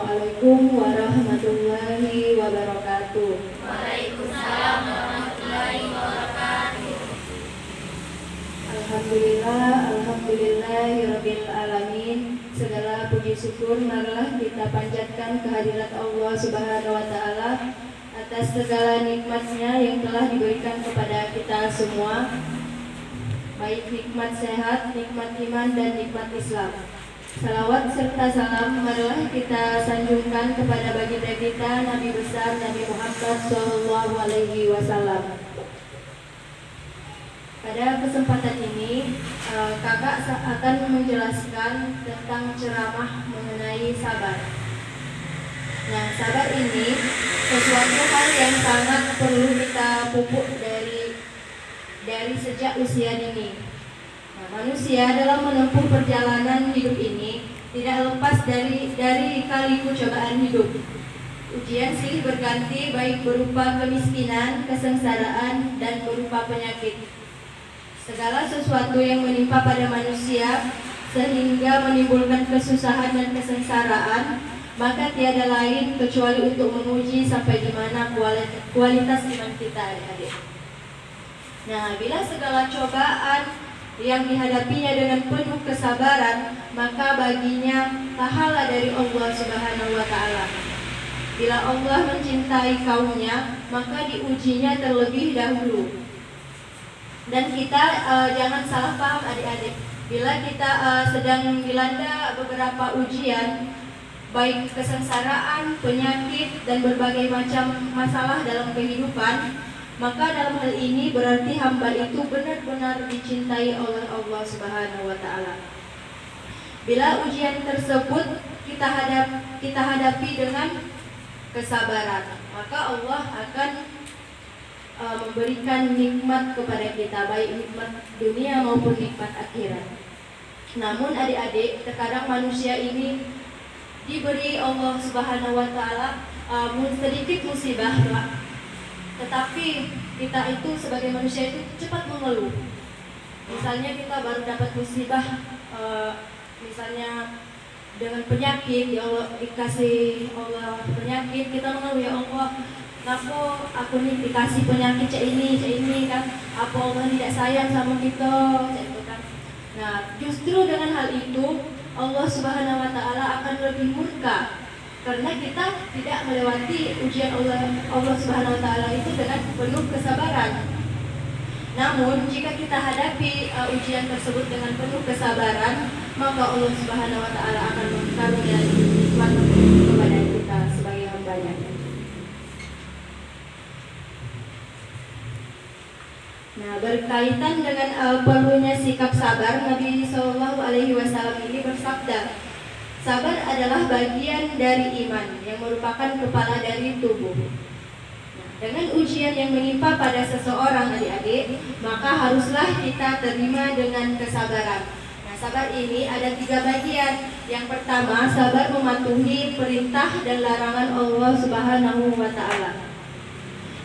Assalamualaikum warahmatullahi wabarakatuh. Waalaikumsalam warahmatullahi wabarakatuh. Alhamdulillahirabbil alamin. Segala puji syukur marilah kita panjatkan kehadirat Allah Subhanahu wa taala atas segala nikmatnya yang telah diberikan kepada kita semua, baik nikmat sehat, nikmat iman, dan nikmat Islam. Salawat serta salam marilah kita sanjungkan kepada baginda kita Nabi besar Nabi Muhammad SAW. Pada kesempatan ini kakak akan menjelaskan tentang ceramah mengenai sabar. Nah, sabar ini sesuatu hal yang sangat perlu kita pupuk dari sejak usia dini. Manusia dalam menempuh perjalanan hidup ini tidak lepas dari kaliku cobaan hidup. Ujian silih berganti baik berupa kemiskinan, kesengsaraan, dan berupa penyakit. Segala sesuatu yang menimpa pada manusia sehingga menimbulkan kesusahan dan kesengsaraan, maka tiada lain kecuali untuk menguji sampai di mana kualitas iman kita, adik-adik. Nah, bila segala cobaan yang dihadapinya dengan penuh kesabaran, maka baginya pahala dari Allah Subhanahu wa taala. Bila Allah mencintai kaumnya, maka diujinya terlebih dahulu. Dan kita jangan salah paham, adik-adik. Bila kita sedang dilanda beberapa ujian, baik kesengsaraan, penyakit, dan berbagai macam masalah dalam kehidupan, maka dalam hal ini berarti hamba itu benar-benar dicintai oleh Allah Subhanahu wa taala. Bila ujian tersebut kita hadapi dengan kesabaran, maka Allah akan memberikan nikmat kepada kita, baik nikmat dunia maupun nikmat akhirat. Namun adik-adik, terkadang manusia ini diberi Allah Subhanahu wa taala sedikit musibah, tetapi kita itu sebagai manusia itu cepat mengeluh. Misalnya kita baru dapat musibah, misalnya dengan penyakit, ya Allah dikasih Allah penyakit, kita mengeluh, ya Allah, kenapa aku nih dikasih penyakit cak ini kan? Apa Allah tidak sayang sama kita, cak itu kan? Nah, justru dengan hal itu Allah Subhanahu wa taala akan lebih murka. Karena kita tidak melewati ujian Allah Subhanahu wa taala itu dengan penuh kesabaran. Namun jika kita hadapi ujian tersebut dengan penuh kesabaran, maka Allah Subhanahu wa taala akan mengaruniai nikmat kepada kita sebagai hamba-Nya. Nah, berkaitan dengan perlunya sikap sabar, Nabi SAW ini bersabda, sabar adalah bagian dari iman yang merupakan kepala dari tubuh. Nah, dengan ujian yang menimpa pada seseorang, adik-adik, maka haruslah kita terima dengan kesabaran. Nah, sabar ini ada 3 bagian. Yang pertama, sabar mematuhi perintah dan larangan Allah Subhanahu wa taala.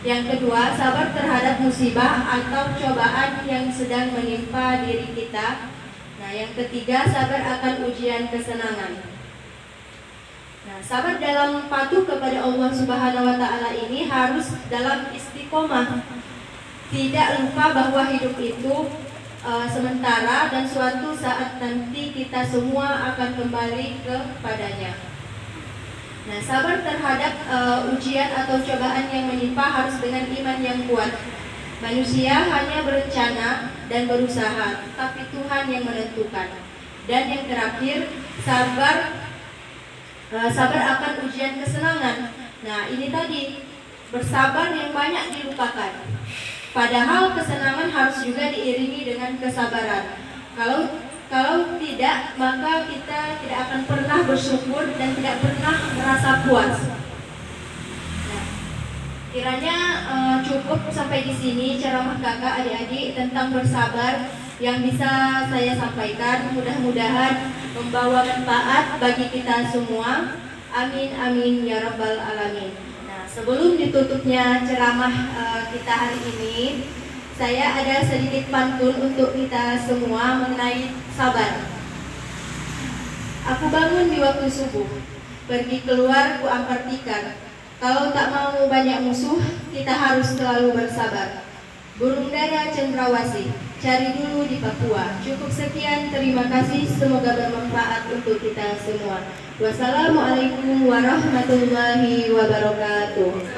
Yang kedua, sabar terhadap musibah atau cobaan yang sedang menimpa diri kita. Nah, yang ketiga, sabar akan ujian kesenangan. Nah, sabar dalam patuh kepada Allah Subhanahu wa taala ini harus dalam istiqomah. Tidak lupa bahwa hidup itu sementara dan suatu saat nanti kita semua akan kembali kepadanya. Nah, sabar terhadap ujian atau cobaan yang menimpa harus dengan iman yang kuat. Manusia hanya berencana dan berusaha, tapi Tuhan yang menentukan. Dan yang terakhir, sabar akan ujian kesenangan. Nah, ini tadi, bersabar yang banyak dilupakan. Padahal kesenangan harus juga diiringi dengan kesabaran. Kalau tidak, maka kita tidak akan pernah bersyukur dan tidak pernah merasa puas. Nah, kiranya cukup sampai di sini ceramah kakak adik-adik tentang bersabar yang bisa saya sampaikan. Mudah-mudahan membawa manfaat bagi kita semua. Amin amin ya rabbal alamin. Nah, sebelum ditutupnya ceramah kita hari ini, saya ada sedikit pantun untuk kita semua mengenai sabar. Aku bangun di waktu subuh, pergi keluar ku ampartikan. Kalau tak mau banyak musuh, kita harus selalu bersabar. Burung dara cendrawasih, cari dulu di Papua. Cukup sekian, terima kasih, semoga bermanfaat untuk kita semua. Wassalamualaikum warahmatullahi wabarakatuh.